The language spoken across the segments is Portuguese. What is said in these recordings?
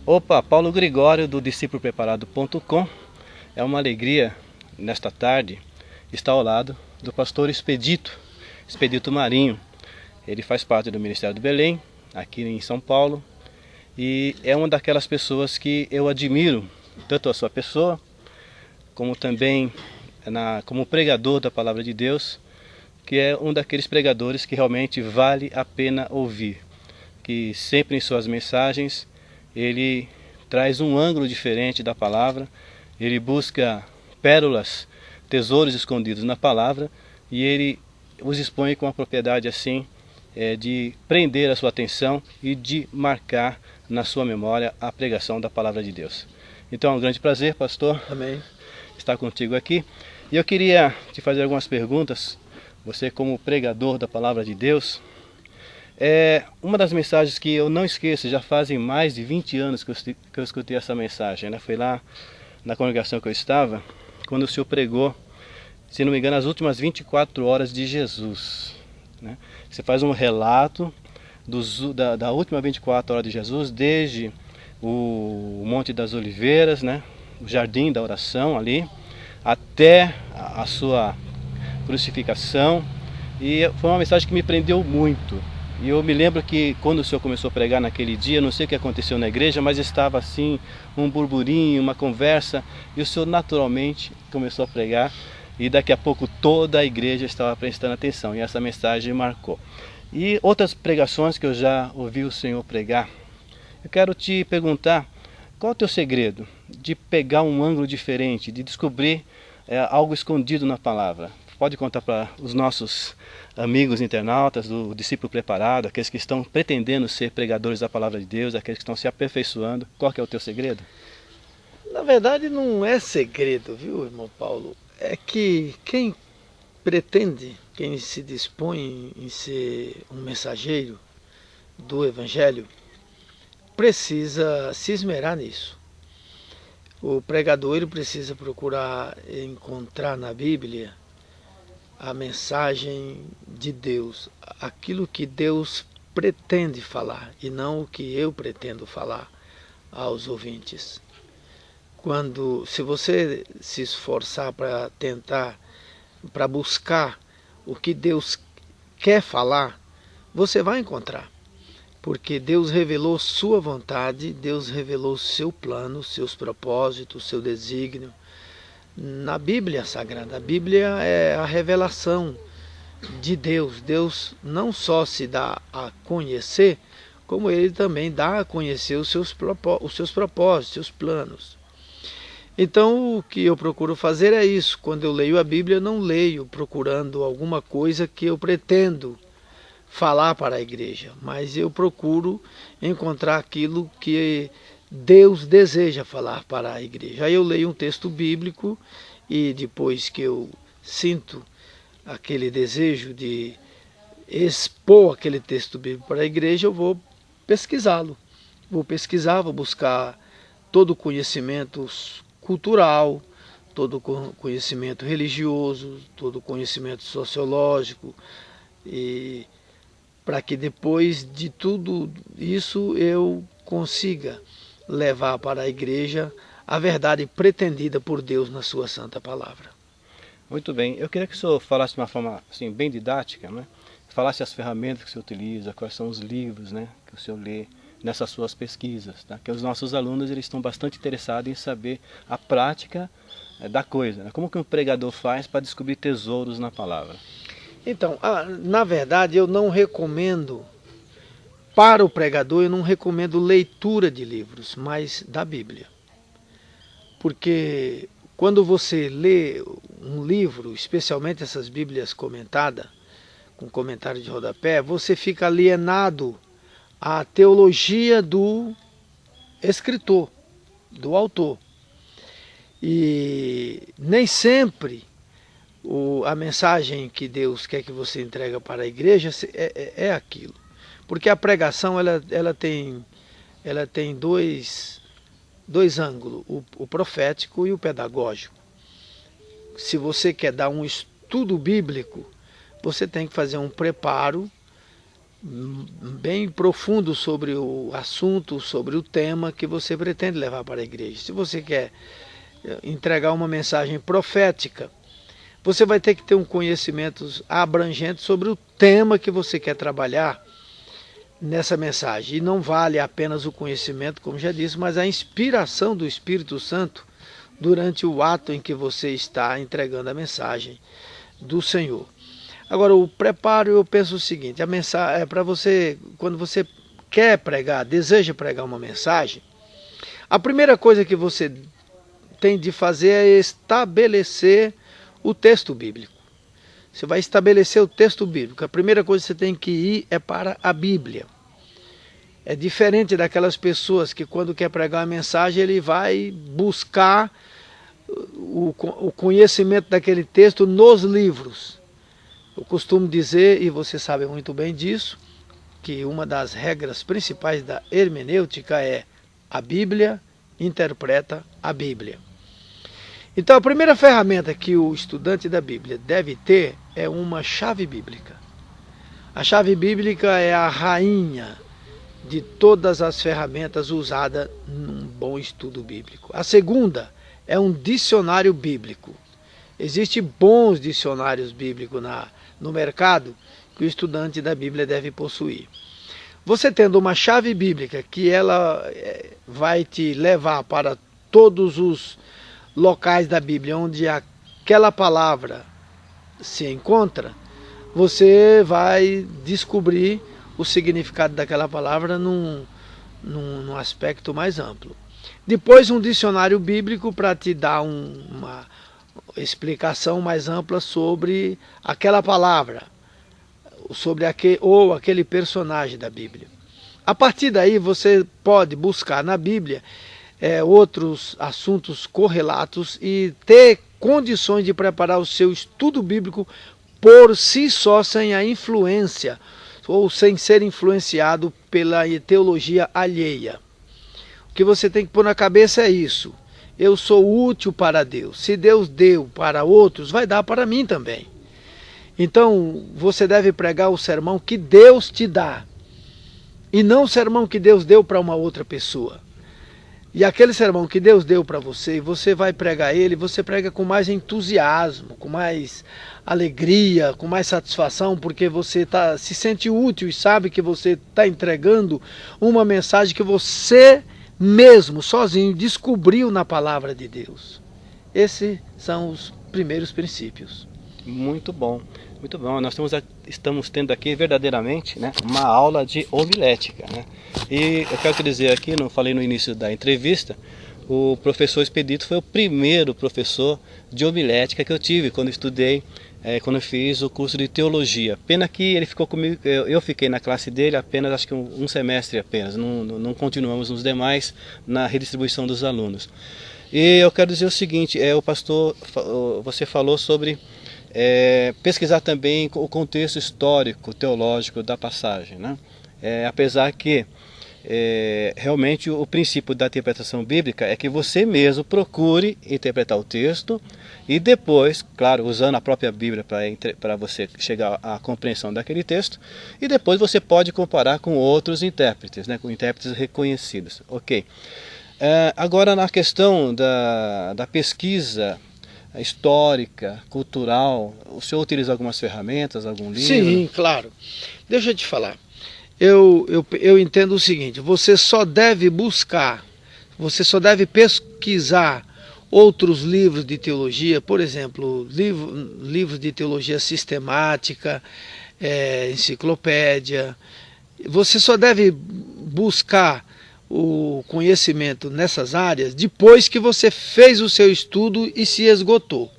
Opa, Paulo Gregório do discípulopreparado.com. É uma alegria nesta tarde estar ao lado do pastor Expedito Marinho. Ele faz parte do Ministério do Belém, aqui em São Paulo, e é uma daquelas pessoas que eu admiro, tanto a sua pessoa, como também como pregador da Palavra de Deus, que é um daqueles pregadores que realmente vale a pena ouvir, que sempre em suas mensagens ele traz um ângulo diferente da palavra, ele busca pérolas, tesouros escondidos na palavra, e ele os expõe com uma propriedade assim, de prender a sua atenção e de marcar na sua memória a pregação da palavra de Deus. Então é um grande prazer, pastor, Amém, estar contigo aqui. E eu queria te fazer algumas perguntas, você como pregador da palavra de Deus. Uma das mensagens que eu não esqueço, já fazem mais de 20 anos que eu escutei essa mensagem, né? Foi lá na congregação que eu estava, quando o senhor pregou, se não me engano, as últimas 24 horas de Jesus, né? Você faz um relato da última 24 horas de Jesus, desde o Monte das Oliveiras, né? O jardim da oração ali, até a sua crucificação, e foi uma mensagem que me prendeu muito. E eu me lembro que quando o senhor começou a pregar naquele dia, não sei o que aconteceu na igreja, mas estava assim, um burburinho, uma conversa, e o senhor naturalmente começou a pregar, e daqui a pouco toda a igreja estava prestando atenção, e essa mensagem marcou. E outras pregações que eu já ouvi o senhor pregar, eu quero te perguntar, qual é o teu segredo de pegar um ângulo diferente, de descobrir algo escondido na palavra? Pode contar para os nossos amigos internautas do Discípulo Preparado, aqueles que estão pretendendo ser pregadores da Palavra de Deus, aqueles que estão se aperfeiçoando. Qual que é o teu segredo? Na verdade não é segredo, viu, irmão Paulo? É que quem pretende, quem se dispõe em ser um mensageiro do Evangelho, precisa se esmerar nisso. O pregador ele precisa procurar encontrar na Bíblia a mensagem de Deus, aquilo que Deus pretende falar e não o que eu pretendo falar aos ouvintes. Se você se esforçar para tentar, para buscar o que Deus quer falar, você vai encontrar. Porque Deus revelou sua vontade, Deus revelou seu plano, seus propósitos, seu desígnio. Na Bíblia Sagrada, a Bíblia é a revelação de Deus. Deus não só se dá a conhecer, como Ele também dá a conhecer os seus propósitos, seus planos. Então o que eu procuro fazer é isso. Quando eu leio a Bíblia, eu não leio procurando alguma coisa que eu pretendo falar para a igreja, mas eu procuro encontrar aquilo que Deus deseja falar para a igreja. Aí eu leio um texto bíblico e depois que eu sinto aquele desejo de expor aquele texto bíblico para a igreja, eu vou pesquisá-lo. Vou pesquisar, vou buscar todo o conhecimento cultural, todo o conhecimento religioso, todo o conhecimento sociológico, e para que depois de tudo isso eu consiga levar para a igreja a verdade pretendida por Deus na sua santa palavra. Muito bem, eu queria que o senhor falasse de uma forma assim, bem didática, né? Falasse as ferramentas que o senhor utiliza, quais são os livros, né, que o senhor lê nessas suas pesquisas, tá? Que os nossos alunos eles estão bastante interessados em saber a prática da coisa, né? Como que um pregador faz para descobrir tesouros na palavra? Então, na verdade eu não recomendo, para o pregador eu não recomendo leitura de livros, mas da Bíblia. Porque quando você lê um livro, especialmente essas Bíblias comentadas, com comentário de rodapé, você fica alienado à teologia do escritor, do autor. E nem sempre a mensagem que Deus quer que você entregue para a igreja é aquilo. Porque a pregação ela tem dois ângulos, o profético e o pedagógico. Se você quer dar um estudo bíblico, você tem que fazer um preparo bem profundo sobre o assunto, sobre o tema que você pretende levar para a igreja. Se você quer entregar uma mensagem profética, você vai ter que ter um conhecimento abrangente sobre o tema que você quer trabalhar nessa mensagem. E não vale apenas o conhecimento, como já disse, mas a inspiração do Espírito Santo durante o ato em que você está entregando a mensagem do Senhor. Agora, o preparo, eu penso o seguinte: a mensagem é para você, quando você quer pregar, deseja pregar uma mensagem, a primeira coisa que você tem de fazer é estabelecer o texto bíblico. Você vai estabelecer o texto bíblico. A primeira coisa que você tem que ir é para a Bíblia. É diferente daquelas pessoas que quando quer pregar uma mensagem, ele vai buscar o conhecimento daquele texto nos livros. Eu costumo dizer, e você sabe muito bem disso, que uma das regras principais da hermenêutica é: a Bíblia interpreta a Bíblia. Então a primeira ferramenta que o estudante da Bíblia deve ter é uma chave bíblica. A chave bíblica é a rainha de todas as ferramentas usadas num bom estudo bíblico. A segunda é um dicionário bíblico. Existem bons dicionários bíblicos no mercado que o estudante da Bíblia deve possuir. Você tendo uma chave bíblica que ela vai te levar para todos os locais da Bíblia onde aquela palavra se encontra, você vai descobrir o significado daquela palavra num aspecto mais amplo. Depois, um dicionário bíblico para te dar uma explicação mais ampla sobre aquela palavra, sobre aquele personagem da Bíblia. A partir daí, você pode buscar na Bíblia outros assuntos correlatos e ter condições de preparar o seu estudo bíblico por si só, sem a influência ou sem ser influenciado pela teologia alheia. O que você tem que pôr na cabeça é isso: eu sou útil para Deus. Se Deus deu para outros, vai dar para mim também. Então você deve pregar o sermão que Deus te dá, e não o sermão que Deus deu para uma outra pessoa. E aquele sermão que Deus deu para você, você vai pregar ele, você prega com mais entusiasmo, com mais alegria, com mais satisfação, porque você se sente útil e sabe que você está entregando uma mensagem que você mesmo, sozinho, descobriu na palavra de Deus. Esses são os primeiros princípios. Muito bom, muito bom. Nós estamos tendo aqui verdadeiramente, né, uma aula de homilética, né? E eu quero te dizer aqui, não falei no início da entrevista, o professor Expedito foi o primeiro professor de homilética que eu tive quando estudei, quando eu fiz o curso de teologia. Pena que ele ficou comigo, eu fiquei na classe dele apenas, acho que um semestre apenas, não continuamos nos demais na redistribuição dos alunos. E eu quero dizer o seguinte, o pastor, você falou sobre pesquisar também o contexto histórico, teológico da passagem, né? Apesar que realmente o princípio da interpretação bíblica é que você mesmo procure interpretar o texto e depois, claro, usando a própria Bíblia para você chegar à compreensão daquele texto, e depois você pode comparar com outros intérpretes, né, com intérpretes reconhecidos. Ok. Agora, na questão da pesquisa histórica, cultural, o senhor utiliza algumas ferramentas, algum livro? Sim, claro. Deixa eu te falar. Eu entendo o seguinte: você só deve buscar, você só deve pesquisar outros livros de teologia, por exemplo, livros de teologia sistemática, enciclopédia. Você só deve buscar o conhecimento nessas áreas depois que você fez o seu estudo e se esgotou.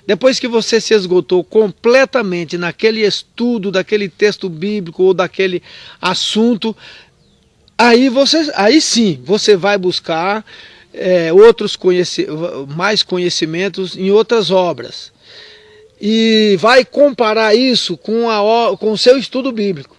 Depois que você se esgotou completamente naquele estudo, daquele texto bíblico ou daquele assunto, aí sim você vai buscar mais conhecimentos em outras obras. E vai comparar isso com o seu estudo bíblico.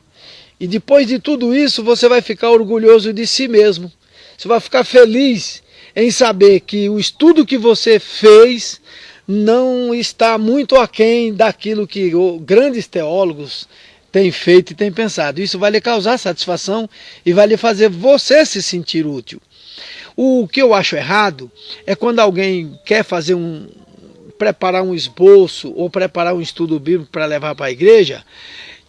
E depois de tudo isso, você vai ficar orgulhoso de si mesmo. Você vai ficar feliz em saber que o estudo que você fez não está muito aquém daquilo que grandes teólogos tem feito e tem pensado. Isso vai lhe causar satisfação e vai lhe fazer você se sentir útil. O que eu acho errado é quando alguém quer preparar um esboço ou preparar um estudo bíblico para levar para a igreja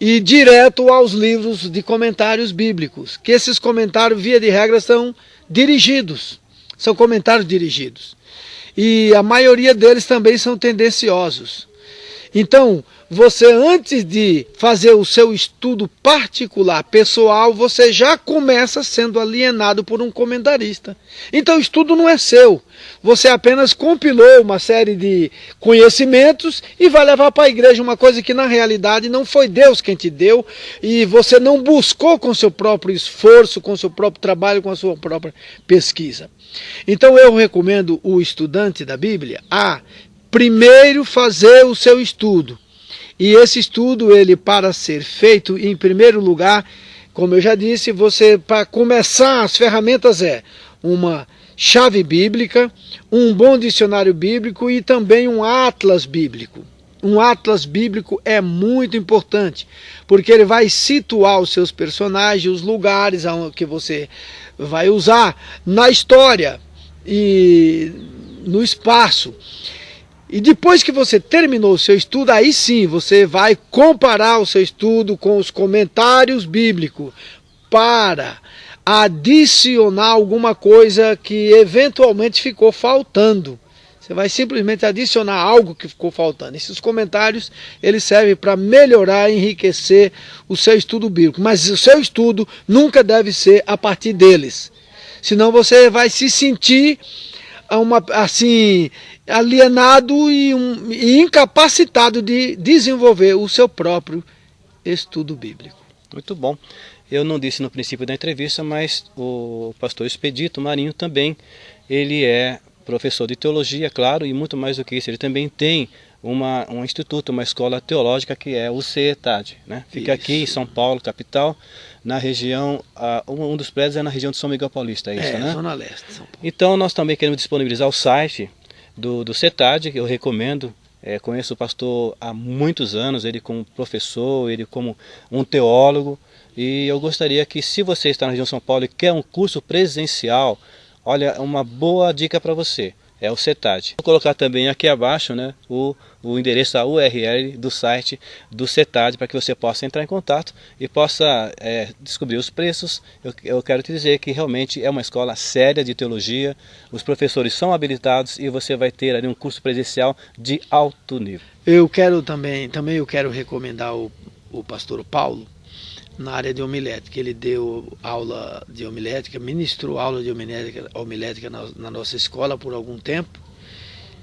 e direto aos livros de comentários bíblicos, que esses comentários, via de regra, são dirigidos, são comentários dirigidos. E a maioria deles também são tendenciosos. Então, você, antes de fazer o seu estudo particular, pessoal, você já começa sendo alienado por um comentarista. Então, o estudo não é seu. Você apenas compilou uma série de conhecimentos e vai levar para a igreja uma coisa que, na realidade, não foi Deus quem te deu e você não buscou com seu próprio esforço, com seu próprio trabalho, com a sua própria pesquisa. Então, eu recomendo o estudante da Bíblia a primeiro fazer o seu estudo. E esse estudo, ele, para ser feito, em primeiro lugar, como eu já disse, você, para começar, as ferramentas uma chave bíblica, um bom dicionário bíblico e também um atlas bíblico. Um atlas bíblico é muito importante, porque ele vai situar os seus personagens, os lugares que você vai usar na história e no espaço. E depois que você terminou o seu estudo, aí sim você vai comparar o seu estudo com os comentários bíblicos para adicionar alguma coisa que eventualmente ficou faltando. Você vai simplesmente adicionar algo que ficou faltando. Esses comentários, eles servem para melhorar e enriquecer o seu estudo bíblico. Mas o seu estudo nunca deve ser a partir deles. Senão você vai se sentir alienado e incapacitado de desenvolver o seu próprio estudo bíblico. Muito bom. Eu não disse no princípio da entrevista, mas o pastor Expedito Marinho também, ele é professor de teologia, claro, e muito mais do que isso, ele também tem um instituto, uma escola teológica que é o CETAD, né? Fica aqui em São Paulo, capital, na região, um dos prédios é na região de São Miguel Paulista, é isso, né? Zona Leste de São Paulo. Então nós também queremos disponibilizar o site do CETAD, que eu recomendo. Conheço o pastor há muitos anos, ele como professor, ele como um teólogo, e eu gostaria que, se você está na região de São Paulo e quer um curso presencial, olha, uma boa dica para você, é o CETAD. Vou colocar também aqui abaixo, né, o endereço, a URL do site do CETAD, para que você possa entrar em contato e possa descobrir os preços. Eu quero te dizer que realmente é uma escola séria de teologia, os professores são habilitados e você vai ter ali um curso presencial de alto nível. Eu quero também eu quero recomendar o pastor Paulo, na área de homilética. Ele deu aula de homilética, ministrou aula de homilética na nossa escola por algum tempo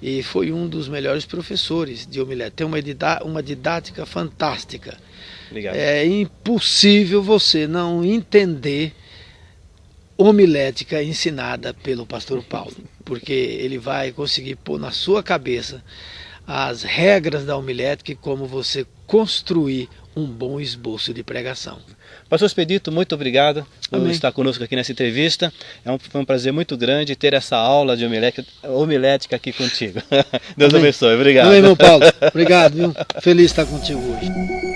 e foi um dos melhores professores de homilética. Tem uma didática fantástica. Obrigado. É impossível você não entender homilética ensinada pelo pastor Paulo, porque ele vai conseguir pôr na sua cabeça as regras da homilética e como você construir um bom esboço de pregação. Pastor Expedito, muito obrigado por Amém. Estar conosco aqui nessa entrevista. Foi um prazer muito grande ter essa aula de homilética aqui contigo. Deus Amém. abençoe. Obrigado. Amém, irmão Paulo. Obrigado, viu? Feliz de estar contigo hoje.